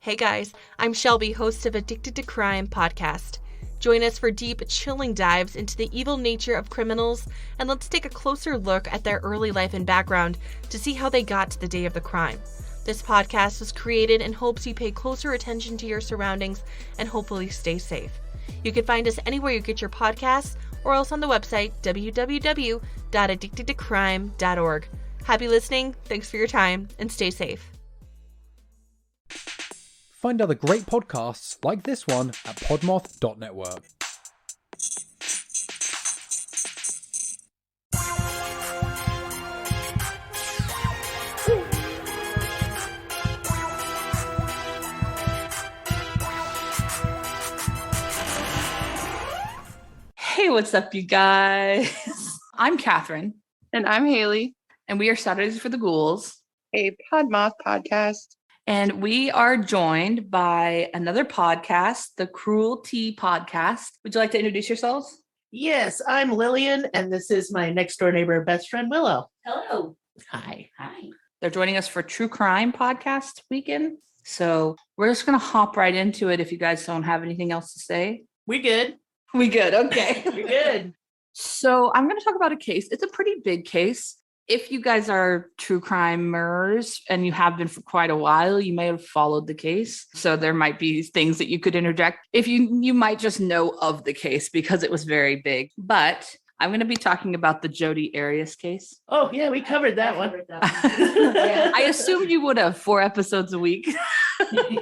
Hey guys, I'm Shelby, host of Addicted to Crime podcast. Join us for deep, chilling dives into the evil nature of criminals, and let's take a closer look at their early life and background to see how they got to the day of the crime. This podcast was created in hopes you pay closer attention to your surroundings and hopefully stay safe. You can find us anywhere you get your podcasts or else on the website www.addictedtocrime.org. Happy listening, thanks for your time, and stay safe. Find other great podcasts like this one at podmoth.network. Hey, what's up, you guys? I'm Kathryn. And I'm Hayley. And we are Saturdays for the Ghouls, a Podmoth podcast. And we are joined by another podcast, the Cruelty Podcast. Would you like to introduce yourselves? Yes, I'm Lillian, and this is my next door neighbor, best friend, Willow. Hello. Hi. Hi. They're joining us for True Crime Podcast weekend. So we're just going to hop right into it if you guys don't have anything else to say. We good. We good. Okay. We good. So I'm going to talk about a case. It's a pretty big case. If you guys are true crimers and you have been for quite a while, you may have followed the case. So there might be things that you could interject. If you might just know of the case because it was very big. But I'm going to be talking about the Jody Arias case. Oh, yeah, we covered that one. I assumed you would have 4 episodes a week.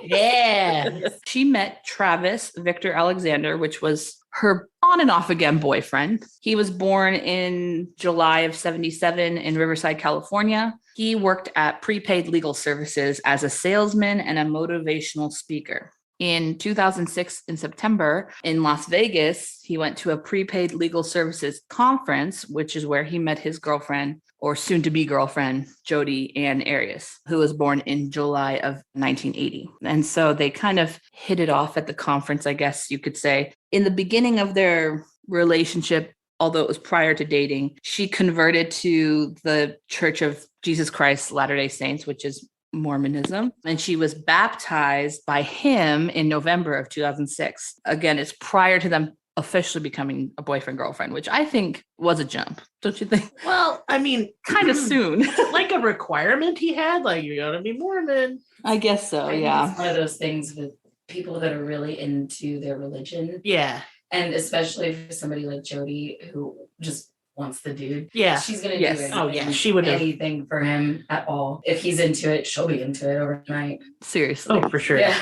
Yeah. She met Travis Victor Alexander, which was her on and off again boyfriend. He was born in July of 1977 in Riverside, California. He worked at Prepaid Legal Services as a salesman and a motivational speaker. In 2006, in September, in Las Vegas, he went to a Prepaid Legal Services conference, which is where he met his girlfriend, or soon-to-be girlfriend, Jody Arias, who was born in July of 1980. And so they kind of hit it off at the conference, I guess you could say. In the beginning of their relationship, although it was prior to dating, she converted to the Church of Jesus Christ Latter-day Saints, which is Mormonism, and she was baptized by him in November of 2006. Again, it's prior to them officially becoming a boyfriend-girlfriend, which I think was a jump. Don't you think? Well, I mean, kind of soon. Like a requirement he had, like you gotta be Mormon. I guess so, It's one of those things with people that are really into their religion. Yeah. And especially for somebody like Jody who just wants the dude. Yeah. She's gonna Yes. do anything, Oh, yeah, she would have. anything for him at all. If he's into it, she'll be into it overnight. Seriously. Oh, for sure. Yeah.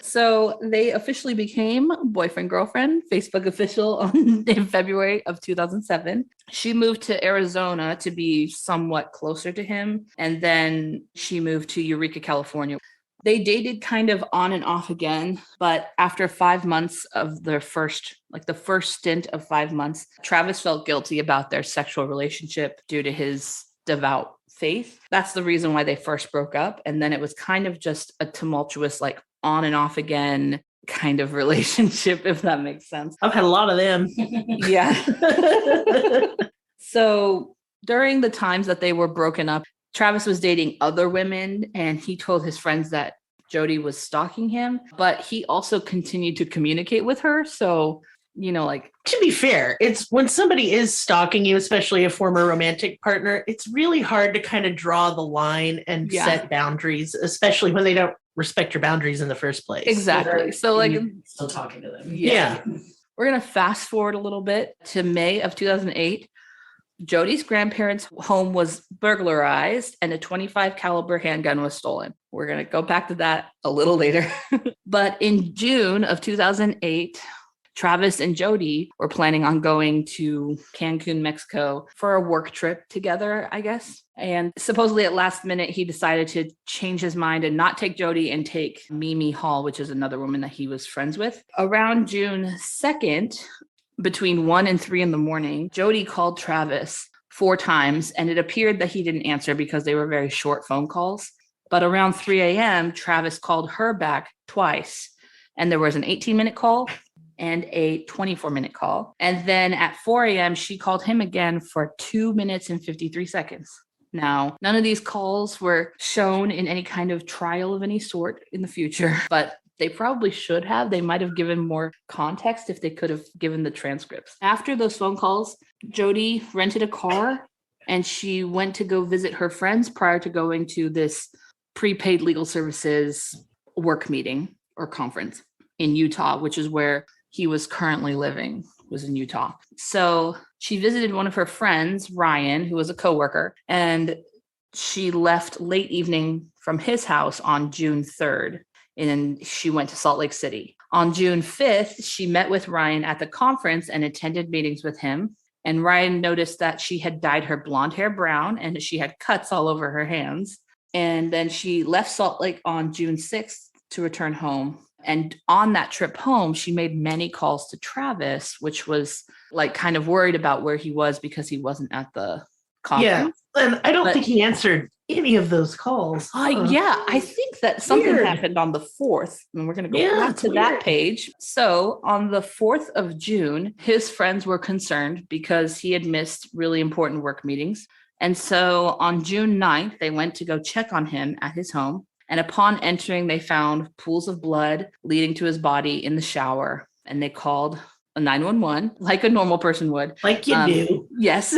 So they officially became boyfriend-girlfriend, Facebook official in February of 2007. She moved to Arizona to be somewhat closer to him. And then she moved to Eureka, California. They dated kind of on and off again, but after 5 months of their first stint of 5 months, Travis felt guilty about their sexual relationship due to his devout faith. That's the reason why they first broke up. And then it was kind of just a tumultuous, like on and off again kind of relationship, if that makes sense. I've had a lot of them. Yeah. So during the times that they were broken up, Travis was dating other women, and he told his friends that Jody was stalking him, but he also continued to communicate with her. So, To be fair, it's when somebody is stalking you, especially a former romantic partner, it's really hard to kind of draw the line and set boundaries, especially when they don't respect your boundaries in the first place. Exactly. So still talking to them. Yeah. We're going to fast forward a little bit to May of 2008. Jody's grandparents' home was burglarized and a .25 caliber handgun was stolen. We're going to go back to that a little later. But in June of 2008, Travis and Jody were planning on going to Cancun, Mexico for a work trip together, I guess. And supposedly at last minute, he decided to change his mind and not take Jody and take Mimi Hall, which is another woman that he was friends with. Around June 2nd, between 1 and 3 in the morning, Jody called Travis 4 times, and it appeared that he didn't answer because they were very short phone calls. But around 3 a.m., Travis called her back twice, and there was an 18-minute call and a 24-minute call. And then at 4 a.m., she called him again for 2 minutes and 53 seconds. Now, none of these calls were shown in any kind of trial of any sort in the future, but they probably should have. They might have given more context if they could have given the transcripts. After those phone calls, Jody rented a car and she went to go visit her friends prior to going to this prepaid legal services work meeting or conference in Utah, which is where he was currently living, was in Utah. So she visited one of her friends, Ryan, who was a coworker, and she left late evening from his house on June 3rd, and she went to Salt Lake City. On June 5th, she met with Ryan at the conference and attended meetings with him. And Ryan noticed that she had dyed her blonde hair brown and she had cuts all over her hands. And then she left Salt Lake on June 6th to return home. And on that trip home, she made many calls to Travis, which was like kind of worried about where he was because he wasn't at the conference. Yeah, and I don't think he answered any of those calls. Yeah, I think that something Weird. happened on the 4th, and we're going to go back to that page. So on the 4th of June, his friends were concerned because he had missed really important work meetings. And so on June 9th, they went to go check on him at his home. And upon entering, they found pools of blood leading to his body in the shower. And they called a 911 like a normal person would. Like you do. Yes.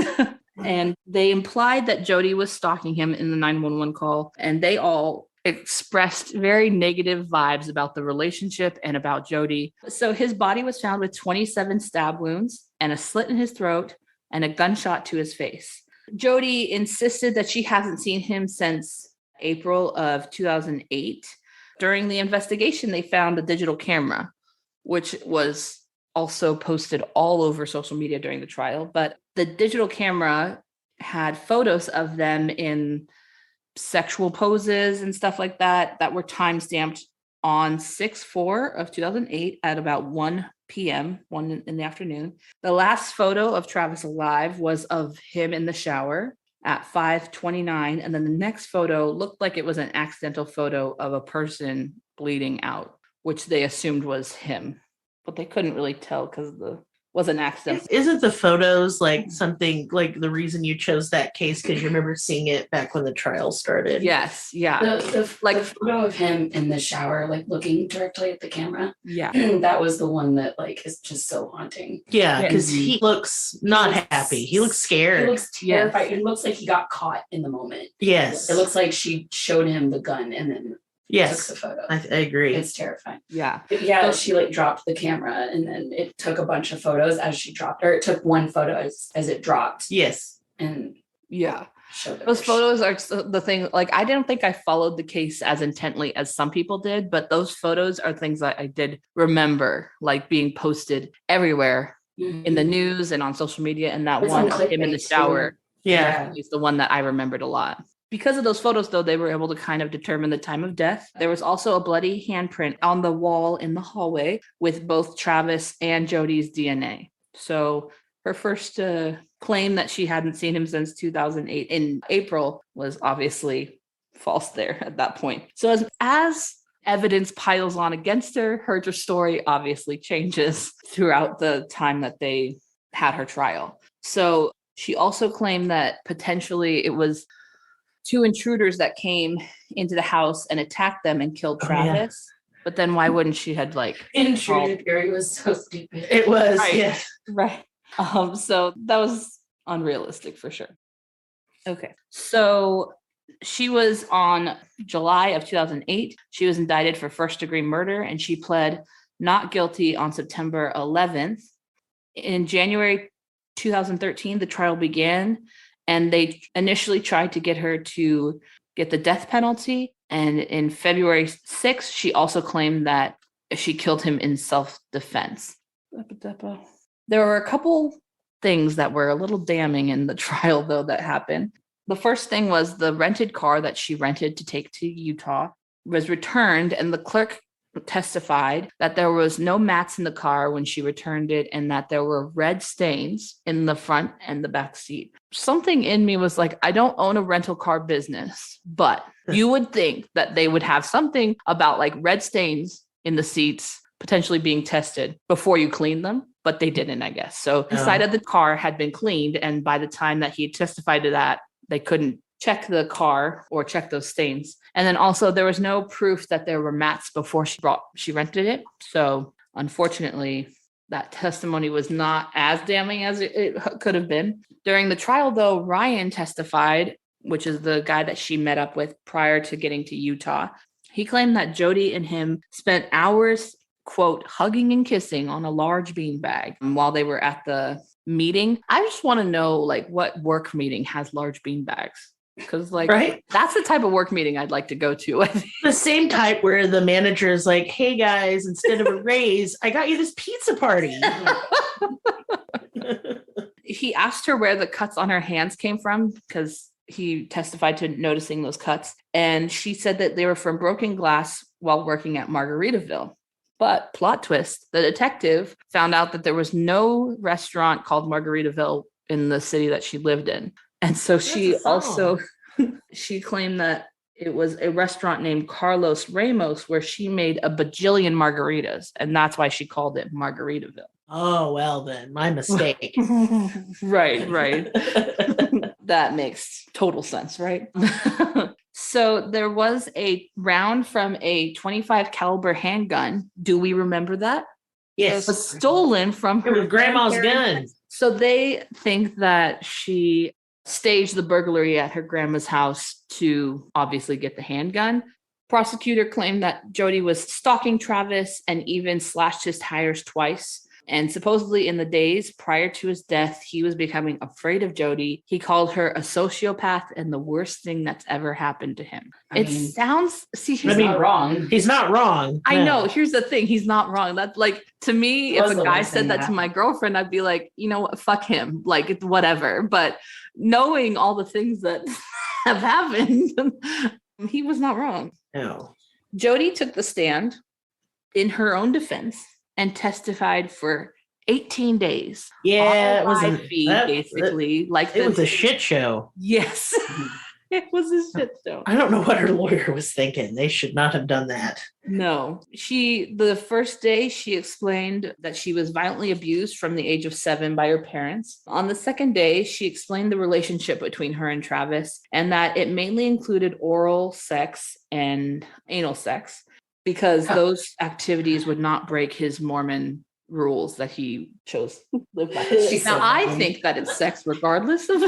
And they implied that Jody was stalking him in the 911 call. And they all expressed very negative vibes about the relationship and about Jody. So his body was found with 27 stab wounds and a slit in his throat and a gunshot to his face. Jody insisted that she hasn't seen him since April of 2008. During the investigation, they found a digital camera, which was also posted all over social media during the trial. But the digital camera had photos of them in sexual poses and stuff like that that were time-stamped on 6/4 of 2008 at about 1 p.m., 1 in the afternoon. The last photo of Travis alive was of him in the shower at 5:29. And then the next photo looked like it was an accidental photo of a person bleeding out, which they assumed was him, but they couldn't really tell because it was an accident. Isn't the photos like something like the reason you chose that case because you remember seeing it back when the trial started? Yes. Yeah. The photo of him in the shower, like looking directly at the camera. Yeah. That was the one that like is just so haunting. Yeah, because he looks not happy. He looks scared. He looks terrified. It looks like he got caught in the moment. Yes. It looks like she showed him the gun and then yes. took the photo. I agree. It's terrifying. Yeah. Yeah, she like dropped the camera and then it took a bunch of photos as she dropped, or it took one photo as it dropped. Yes. And yeah. showed Those photos are the thing. Like, I don't think I followed the case as intently as some people did, but those photos are things that I did remember, like being posted everywhere in the news and on social media. And that It's one on of him in the clickbait, shower Yeah. is the one that I remembered a lot. Because of those photos, though, they were able to kind of determine the time of death. There was also a bloody handprint on the wall in the hallway with both Travis and Jody's DNA. So her first claim that she hadn't seen him since 2008 in April was obviously false there at that point. So as evidence piles on against her, her story obviously changes throughout the time that they had her trial. So she also claimed that potentially it was 2 intruders that came into the house and attacked them and killed Travis. But then why wouldn't she had like intruder theory was so stupid. It was. Right. Yeah. Right. So that was unrealistic for sure. Okay. So she was on July of 2008. She was indicted for first-degree murder and she pled not guilty on September 11th. In January 2013, the trial began. And they initially tried to get her to get the death penalty. And in February 6th, she also claimed that she killed him in self-defense. There were a couple things that were a little damning in the trial, though, that happened. The first thing was the rented car that she rented to take to Utah was returned, and the clerk testified that there was no mats in the car when she returned it and that there were red stains in the front and the back seat. Something in me was like, I don't own a rental car business, but you would think that they would have something about like red stains in the seats potentially being tested before you clean them, but they didn't, I guess. So the side of the car had been cleaned, and by the time that he testified to that, they couldn't check the car or check those stains. And then also there was no proof that there were mats before she rented it. So unfortunately, that testimony was not as damning as it could have been. During the trial, though, Ryan testified, which is the guy that she met up with prior to getting to Utah. He claimed that Jody and him spent hours, quote, hugging and kissing on a large beanbag while they were at the meeting. I just want to know, like, what work meeting has large beanbags? Because, like, right? That's the type of work meeting I'd like to go to. The same type where the manager is like, hey, guys, instead of a raise, I got you this pizza party. He asked her where the cuts on her hands came from because he testified to noticing those cuts. And she said that they were from broken glass while working at Margaritaville. But plot twist, the detective found out that there was no restaurant called Margaritaville in the city that she lived in. And so she claimed that it was a restaurant named Carlos Ramos where she made a bajillion margaritas. And that's why she called it Margaritaville. Oh, well then, my mistake. Right. That makes total sense, right? So there was a round from a .25 caliber handgun. Do we remember that? Yes. It was stolen from her grandma's gun. So they think that she staged the burglary at her grandma's house to obviously get the handgun. Prosecutor claimed that Jody was stalking Travis and even slashed his tires twice. And supposedly in the days prior to his death, he was becoming afraid of Jody. He called her a sociopath and the worst thing that's ever happened to him. He's not wrong. He's not wrong. I know. Here's the thing. He's not wrong. That's like, to me, if a guy said that to my girlfriend, I'd be like, you know what, fuck him. Like, it's whatever. But knowing all the things that have happened, he was not wrong. No. Jody took the stand in her own defense and testified for 18 days. Yeah, it was it was a shit show. Yes. It was a shit show. I don't know what her lawyer was thinking. They should not have done that. No. The first day, she explained that she was violently abused from the age of 7 by her parents. On the second day, she explained the relationship between her and Travis and that it mainly included oral sex and anal sex, because those activities would not break his Mormon rules that he chose to live by. I think that it's sex regardless of.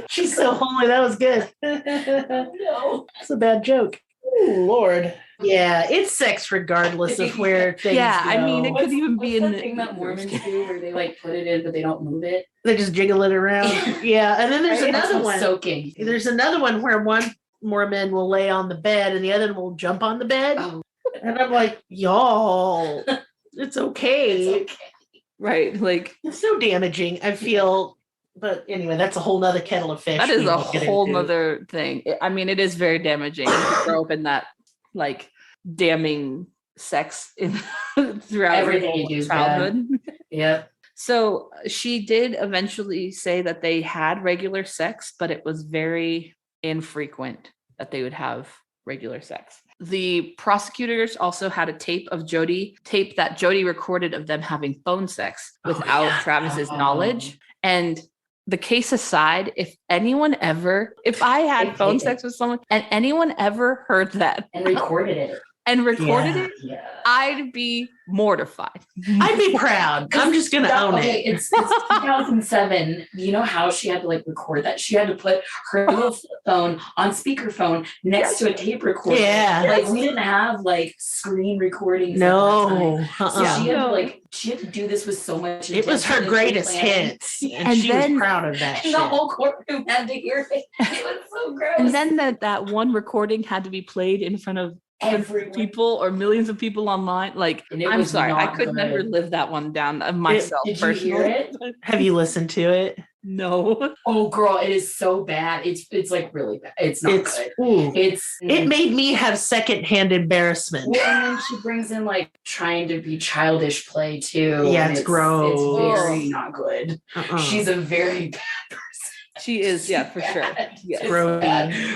She's so holy. That was good. No, that's a bad joke. Oh, Lord. Yeah, it's sex regardless of where things go. I mean, it could even be in the thing that Mormons do where they like put it in, but they don't move it. They just jiggle it around. Yeah, and then there's another one. Soaking. There's another one where one Mormon will lay on the bed and the other will jump on the bed. Oh. And I'm like, y'all, it's okay. Right. Like, it's so damaging, I feel. But anyway, that's a whole nother kettle of fish. That is a whole nother thing. I mean, it is very damaging to grow up in that, like, damning sex throughout everything you do childhood. Yep. So she did eventually say that they had regular sex, but it was very infrequent that they would have regular sex. The prosecutors also had a tape that Jody recorded of them having phone sex without Travis's knowledge. And the case aside, if I had phone sex with someone and anyone ever heard that and recorded it, I'd be mortified. I'd be proud. I'm just going to own it. It's 2007. You know how she had to like record that? She had to put her little phone on speakerphone next to a tape recorder. Yeah. Like we didn't have like screen recordings. No. So she had to do this with so much. It was her greatest hits. And she was proud of that. And the whole courtroom had to hear it. It was so gross. And then that one recording had to be played in front of people or millions of people online. Like, I'm sorry, I could never live that one down myself. Did you hear it? Have you listened to it? No. Oh, girl, it is so bad. It's like really bad. It's not good. Ooh. It made me have secondhand embarrassment. Well, and then she brings in like trying to be childish play too. Yeah, it's gross. It's very not good. She's a very bad person. She is, yeah, for sure. Yes. Gross.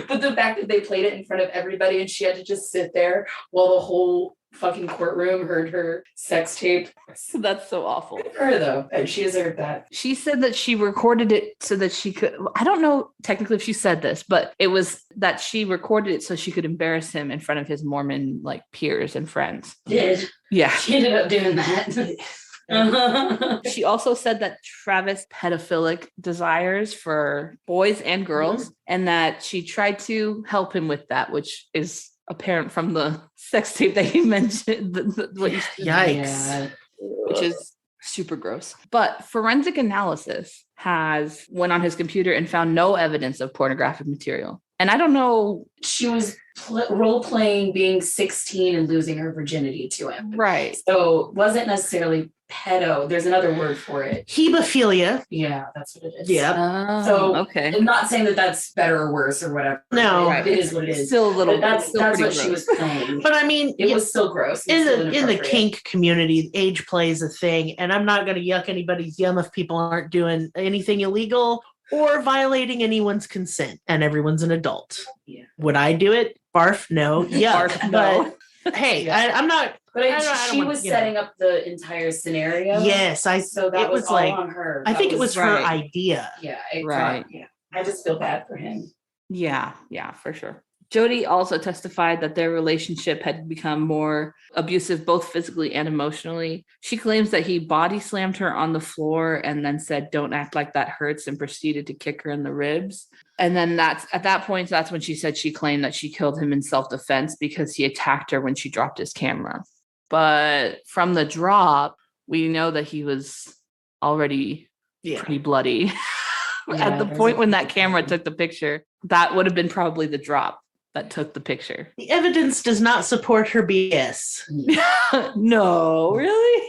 But the fact that they played it in front of everybody and she had to just sit there while the whole fucking courtroom heard her sex tape. That's so awful. Good for her though. And she deserved that. She said that she recorded it so that she could, I don't know technically if she said this, but it was that she recorded it so she could embarrass him in front of his Mormon like peers and friends. Did. Yeah. She ended up doing that. She also said that Travis pedophilic desires for boys and girls, and that she tried to help him with that, which is apparent from the sex tape that you mentioned. Yikes. Which is super gross. But forensic analysis has went on his computer and found no evidence of pornographic material. And I don't know. She was role playing being 16 and losing her virginity to him. Right. So it wasn't necessarily pedo. There's another word for it. Hebephilia. Yeah, that's what it is. Yeah. So okay. I'm not saying that that's better or worse or whatever. No. It is what it is. Still a little. But that's what gross. she was playing. But I mean, It was still gross. in the kink community, age play is a thing, and I'm not going to yuck anybody's yum if people aren't doing anything illegal or violating anyone's consent, and everyone's an adult. Yeah. Would I do it? Barf, no. Yuck. Barf, no. But hey, I'm not. But I don't she want- was you know. setting up the entire scenario. Yes, So that it was all like- on her. I That think it was her right. idea. Yeah. Right. Yeah. I just feel bad for him. Yeah, for sure. Jody also testified that their relationship had become more abusive, both physically and emotionally. She claims that he body slammed her on the floor and then said, "Don't act like that hurts," and proceeded to kick her in the ribs. And then that's when she said she claimed that she killed him in self-defense because he attacked her when she dropped his camera. But from the drop, we know that he was already pretty bloody. At the point when that camera took the picture, that would have been probably the drop that took the picture. The evidence does not support her BS. No, really?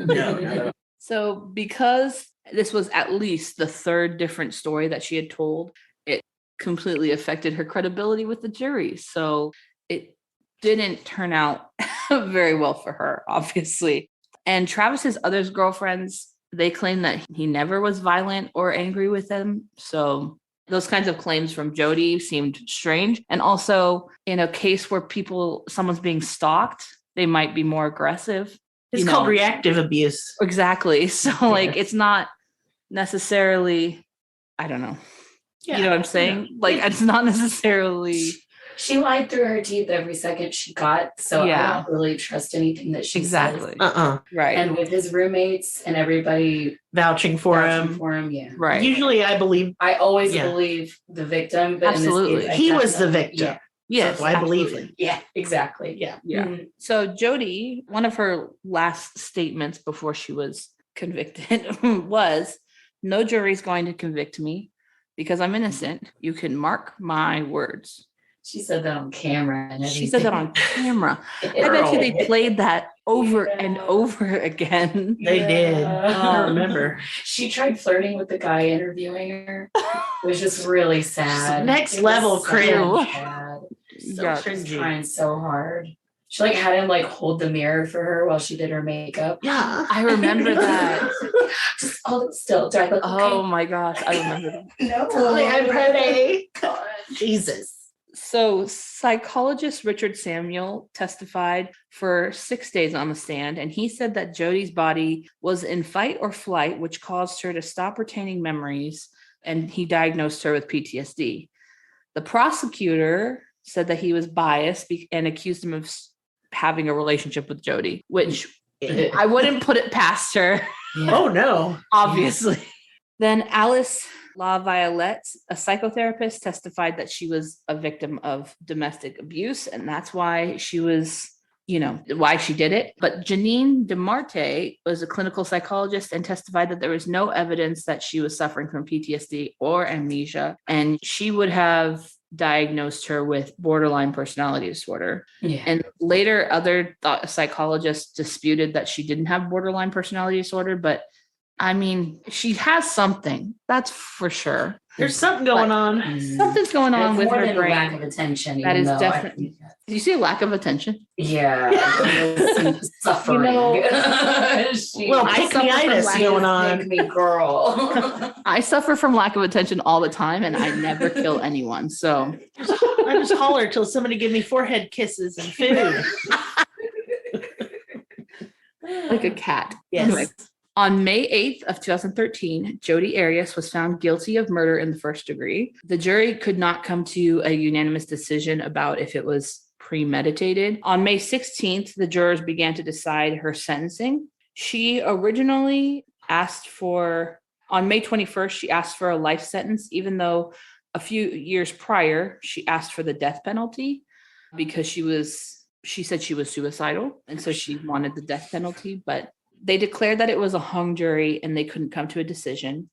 No. So because this was at least the third different story that she had told, it completely affected her credibility with the jury. So it didn't turn out very well for her, obviously. And Travis's other girlfriends, they claim that he never was violent or angry with them. So those kinds of claims from Jody seemed strange. And also in a case where someone's being stalked, they might be more aggressive. It's called reactive abuse. Exactly. So like, it's not necessarily, I don't know. Yeah. You know what I'm saying? Like, it's not necessarily. She lied through her teeth every second she got. So I don't really trust anything that she says. Right. And with his roommates and everybody vouching for him. Yeah. Right. Usually I always believe the victim, but absolutely. in this case, He was the victim. Yeah. Yes, so I believe him. Yeah, exactly. Yeah. Mhm. So Jody, one of her last statements before she was convicted was, "No jury's going to convict me because I'm innocent. You can mark my words." She said that on camera. And she said that on camera. I bet you they played that over and over again. They did. I remember. She tried flirting with the guy interviewing her. It was just really sad. Next level cringe. So cringy. Trying so hard. She like had him like hold the mirror for her while she did her makeup. Yeah, I remember that. Just hold it still. Do I look okay? Oh my gosh, I remember that. No, I'm pretty. God. Jesus. So psychologist Richard Samuel testified for 6 days on the stand, and he said that Jody's body was in fight or flight, which caused her to stop retaining memories, and he diagnosed her with PTSD. The prosecutor said that he was biased and accused him of having a relationship with Jody, which I wouldn't put it past her. Yeah. Oh, no. Obviously. Then Alice LaViolette, a psychotherapist, testified that she was a victim of domestic abuse, and that's why she was, why she did it. But Janine DeMarte was a clinical psychologist and testified that there was no evidence that she was suffering from PTSD or amnesia, and she would have diagnosed her with borderline personality disorder. Yeah. And later, other psychologists disputed that she didn't have borderline personality disorder, but I mean, she has something. That's for sure. There's something going on. Something's going on with more her than brain. lack of attention. That even is though definitely. Did you see a lack of attention? Yeah, suffering. Well, pick-me-itis going on. Pick me, girl. I suffer from lack of attention all the time, and I never kill anyone. So I just holler till somebody give me forehead kisses and food. like a cat. Yes. Anyway, on May 8th of 2013, Jody Arias was found guilty of murder in the first degree. The jury could not come to a unanimous decision about if it was premeditated. On May 16th, the jurors began to decide her sentencing. She originally asked for, on May 21st, she asked for a life sentence, even though a few years prior, she asked for the death penalty because she said she was suicidal. And so she wanted the death penalty, but they declared that it was a hung jury and they couldn't come to a decision.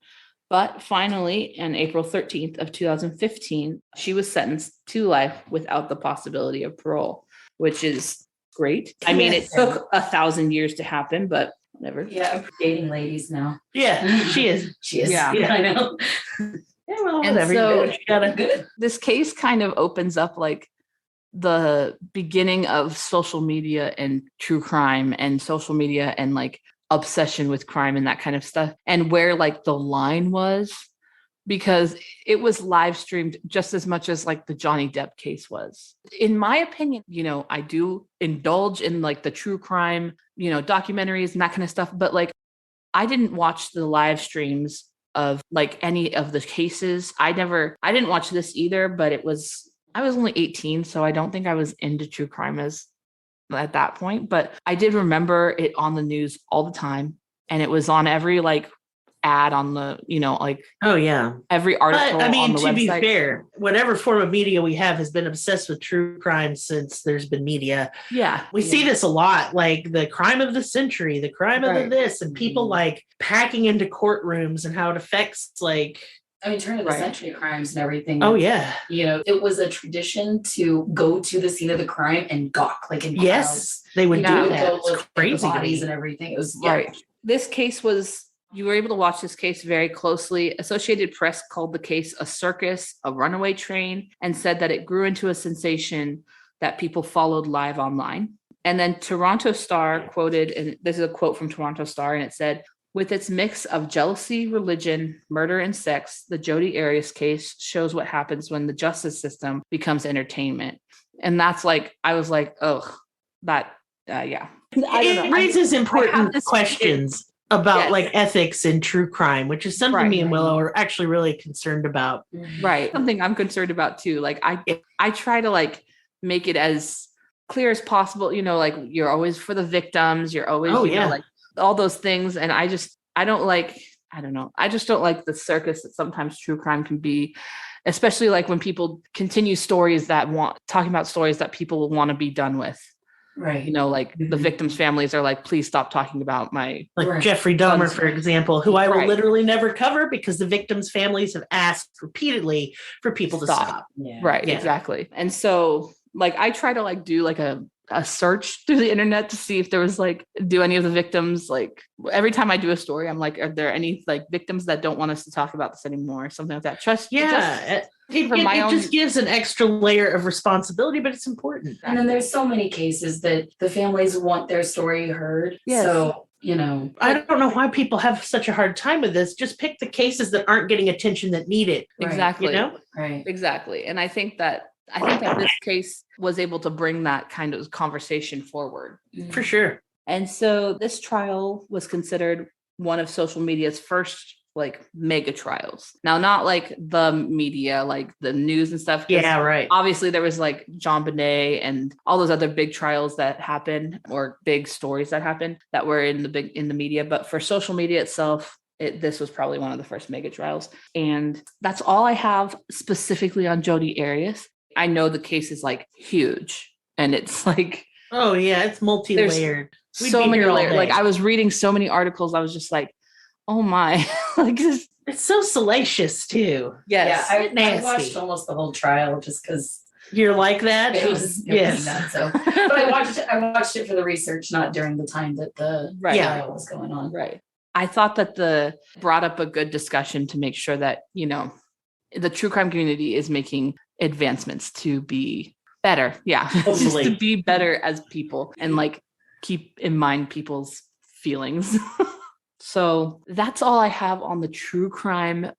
But finally, on April 13th of 2015, she was sentenced to life without the possibility of parole, which is great. I mean, it took 1,000 years to happen, but whatever. Yeah, I'm dating ladies now. Yeah, she is. She is. Yeah. I know. Yeah, well, And whatever. so- you gotta Good. This case kind of opens up like the beginning of social media and true crime and social media and like obsession with crime and that kind of stuff, and where like the line was, because it was live streamed just as much as like the Johnny Depp case was. In my opinion, I do indulge in like the true crime, documentaries and that kind of stuff, but like I didn't watch the live streams of like any of the cases. I didn't watch this either, but I was only 18, so I don't think I was into true crime at that point, but I did remember it on the news all the time, and it was on every like ad on the, oh yeah, every article. But I mean, on the to be website. fair, whatever form of media we have has been obsessed with true crime since there's been media. Yeah, We see this a lot, like the crime of the century, the crime of the Right. this, and people like packing into courtrooms and how it affects like, I mean, turn of the Right. century crimes and everything. oh yeah, It was a tradition to go to the scene of the crime and gawk like in yes, they would Yeah. do that. Go It's look at the crazy. to bodies me. and everything. It was right. This case you were able to watch this case very closely. Associated Press called the case a circus, a runaway train, and said that it grew into a sensation that people followed live online. And then Toronto Star quoted, and this is a quote from Toronto Star, and it said, "With its mix of jealousy, religion, murder, and sex, the Jody Arias case shows what happens when the justice system becomes entertainment." And that's like, I was like, oh, that, yeah. I don't know. It raises important this- questions about Yes. like ethics in true crime, which is something Right. me and Willow are actually really concerned about. Right. Something I'm concerned about too. Like I try to like make it as clear as possible, like you're always for the victims, you're always, like all those things. And I just don't like the circus that sometimes true crime can be, especially like when people continue talking about stories that people want to be done with. right. Like the victims' families are like, please stop talking about my Like Right. Jeffrey Dahmer, for example, who I will Right. literally never cover because the victims' families have asked repeatedly for people to stop. Yeah. Right, Yeah. exactly. And so like I try to like do like a search through the internet to see if there was like, do any of the victims, like every time I do a story, I'm like, are there any like victims that don't want us to talk about this anymore? Something like that. It for my own- just gives an extra layer of responsibility, but it's important. And then there's so many cases that the families want their story heard. Yes. So, I don't know why people have such a hard time with this. Just pick the cases that aren't getting attention that need it. Right. Exactly. right. Exactly. And I think that this case was able to bring that kind of conversation forward. For sure. And so this trial was considered one of social media's first like mega trials. Now, not like the media, like the news and stuff. 'cause Yeah, right. obviously there was like John Bonet and all those other big trials that happen, or big stories that happen that were in the media. But for social media itself, this was probably one of the first mega trials. And that's all I have specifically on Jody Arias. I know the case is like huge, and it's like, Oh yeah, it's multi-layered. We'd so be many here all layers. Like day. I was reading so many articles, I was just like, oh my, like this. It's so salacious too. Yes. Yeah, I nasty. watched almost the whole trial just because You're like that? it was Yes. nuts. So, but I watched it for the research, not during the time that the Right. trial was going on. Right. I thought that brought up a good discussion to make sure that, the true crime community is making advancements to be better. Yeah. Just to be better as people and like keep in mind people's feelings. So that's all I have on the true crime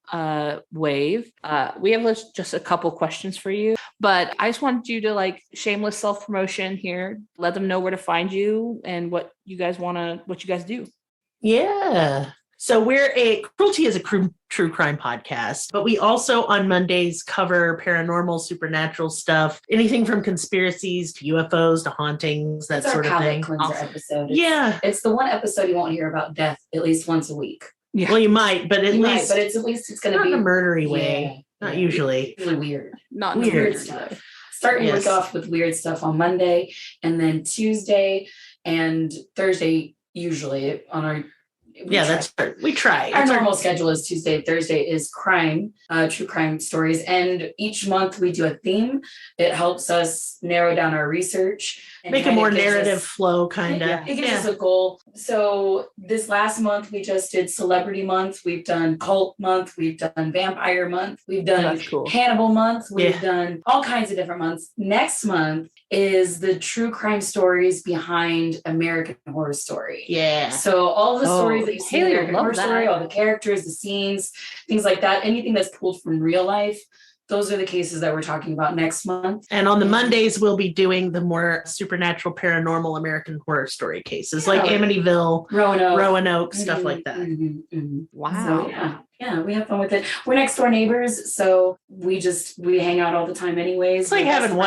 wave. We have just a couple questions for you, but I just wanted you to like shameless self-promotion here. Let them know where to find you and what you guys do. Yeah. So Cruelty is a true crime podcast, but we also on Mondays cover paranormal, supernatural stuff, anything from conspiracies to UFOs to hauntings, that sort of thing. Cleanser episode. It's the one episode you won't hear about death at least once a week. Yeah. Well, you might, but at least it's going to be in a murdery way. Not usually. Really weird. Not weird stuff. Starting to week off with weird stuff on Monday, and then Tuesday and Thursday usually on our. We try. Our normal schedule is Tuesday and Thursday is crime, true crime stories. And each month we do a theme. It helps us narrow down our research. And make a more narrative flow, kind of. It gives us a goal. So this last month, we just did Celebrity Month. We've done Cult Month. We've done Vampire Month. We've done Hannibal Month. We've done all kinds of different months. Next month is the true crime stories behind American Horror Story. Yeah. So all the stories that you see in American Horror Story, all the characters, the scenes, things like that, anything that's pulled from real life, those are the cases that we're talking about next month. And on the Mondays, we'll be doing the more supernatural, paranormal American Horror Story cases, like Amityville, Roanoke, stuff like that. Wow. So, yeah, we have fun with it. We're next door neighbors, so we hang out all the time anyways. It's like having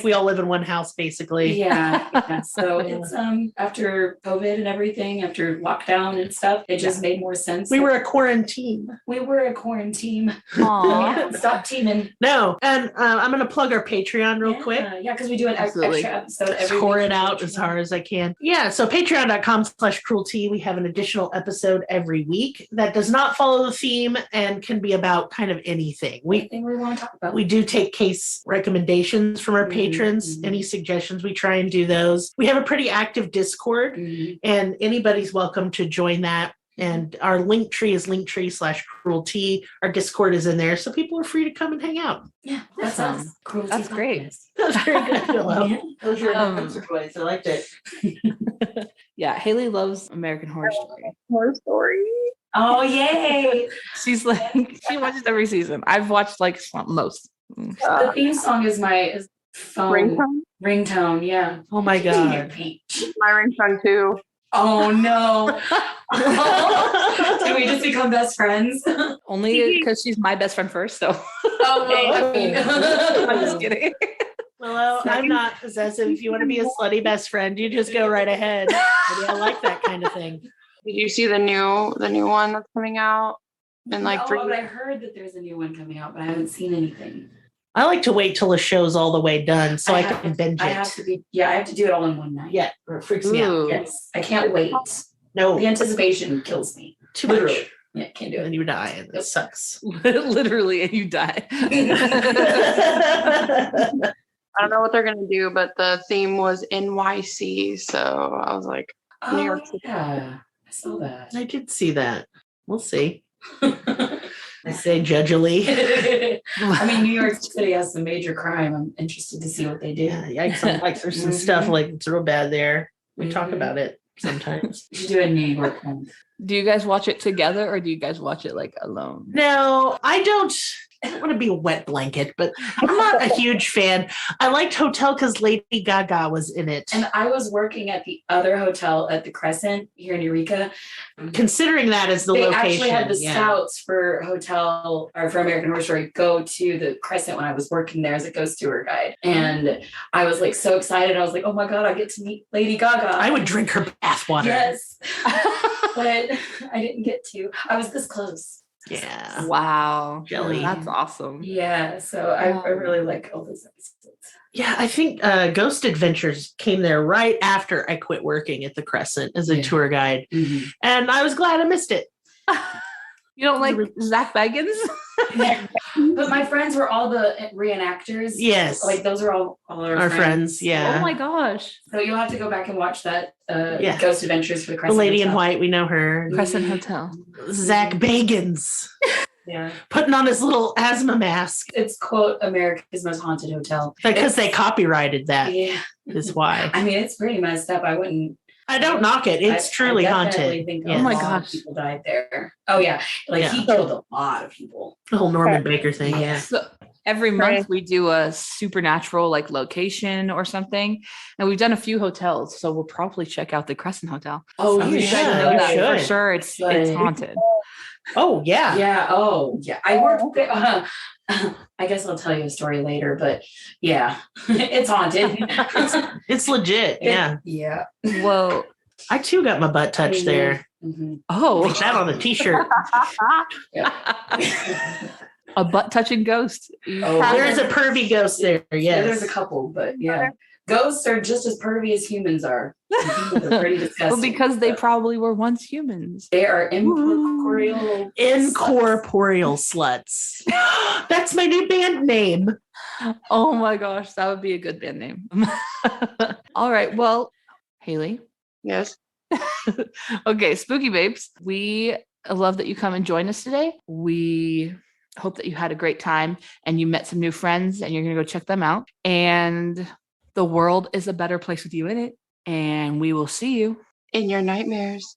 we all live in one house, basically. Yeah. So it's after COVID and everything, after lockdown and stuff, it just made more sense. We were a quarantine. Aww. Stop teaming. No, and I'm going to plug our Patreon real quick. Yeah, because we do an extra episode every week. Pour it Patreon. out as hard as I can. Yeah, so patreon.com/cruelty. We have an additional episode every week that does not follow the theme and can be about kind of anything. Anything we want to talk about. We do take case recommendations from our patrons. Any suggestions, we try and do those. We have a pretty active Discord, and anybody's welcome to join that. And our link tree is linktree/cruelty. Our Discord is in there, so people are free to come and hang out. Yeah, that's us. That's great. That's very good. Those are answer twice. I liked it. Yeah, Hayley loves American Horror Story. Horror Story. Oh, yay. She's like, she watches every season. I've watched like most. The theme song is my phone ringtone. Yeah. Oh my God. My ringtone too. Oh no. Did we just become best friends? Only because she's my best friend first, so. Okay. I'm just kidding. Well, I'm not possessive. If you want to be a slutty best friend, you just go right ahead. I like that kind of thing. Did you see the new one that's coming out? But I heard that there's a new one coming out, but I haven't seen anything. I like to wait till the show's all the way done so I can binge it. I have to do it all in one night. Yeah, it freaks me out. Yes, I can't wait. No. The anticipation kills me. Too much. Literally. Yeah, can't do it. And you die, and it sucks. Literally, and you die. I don't know what they're going to do, but the theme was NYC. So I was like, New York City. Yeah, I saw that. I did see that. We'll see. I say judgely. I mean, New York City has some major crime. I'm interested to see what they do. Yeah, like there's some stuff like it's real bad there. We talk about it sometimes. We should do a New York one. Do you guys watch it together or do you guys watch it like alone? No, I don't want to be a wet blanket, but I'm not a huge fan. I liked Hotel because Lady Gaga was in it. And I was working at the other hotel at the Crescent here in Eureka. Considering that as the location. They actually had the scouts for American Horror Story go to the Crescent when I was working there as a ghost tour guide. And I was like so excited. I was like, oh my God, I get to meet Lady Gaga. I would drink her bathwater. Yes. But I didn't get to. I was this close. Yeah. Wow. Jelly. That's awesome. Yeah. So I really like all those episodes. Yeah, I think Ghost Adventures came there right after I quit working at the Crescent as a tour guide. And I was glad I missed it. You don't like Zach Bagans? But my friends were all the reenactors. Yes. Like those are all our friends. Yeah. Oh my gosh. So you'll have to go back and watch that Ghost Adventures for the The Crescent Lady in Hotel. White, we know her. Crescent Hotel. Zach Bagans. Yeah. Putting on his little asthma mask. It's quote America's Most Haunted Hotel. Because they copyrighted that. Yeah. Is why. I mean, it's pretty messed up. I don't knock it. It's truly I haunted. Think Oh my a lot gosh. of people died there. Oh yeah. Like he killed a lot of people. The whole Norman Baker thing. Yeah. So every month we do a supernatural like location or something. And we've done a few hotels. So we'll probably check out the Crescent Hotel. Oh, So you you guys should. know that You for should. sure. It's haunted. Oh, yeah. Yeah. Oh, yeah. I worked there. I guess I'll tell you a story later, but yeah, it's haunted. It's legit. Yeah. Yeah. Whoa. I too got my butt touched there. Mm-hmm. Oh, Like that on a t-shirt. a butt touching ghost. Oh, There's a pervy ghost there. Yes. Yeah, there's a couple, but yeah. Ghosts are just as pervy as humans are. Humans are pretty disgusting. Well, because they probably were once humans. They are incorporeal. Incorporeal sluts. That's my new band name. Oh my gosh, that would be a good band name. All right. Well, Hayley. Yes. Okay, Spooky Babes. We love that you come and join us today. We hope that you had a great time and you met some new friends and you're going to go check them out. And the world is a better place with you in it. And we will see you In your nightmares.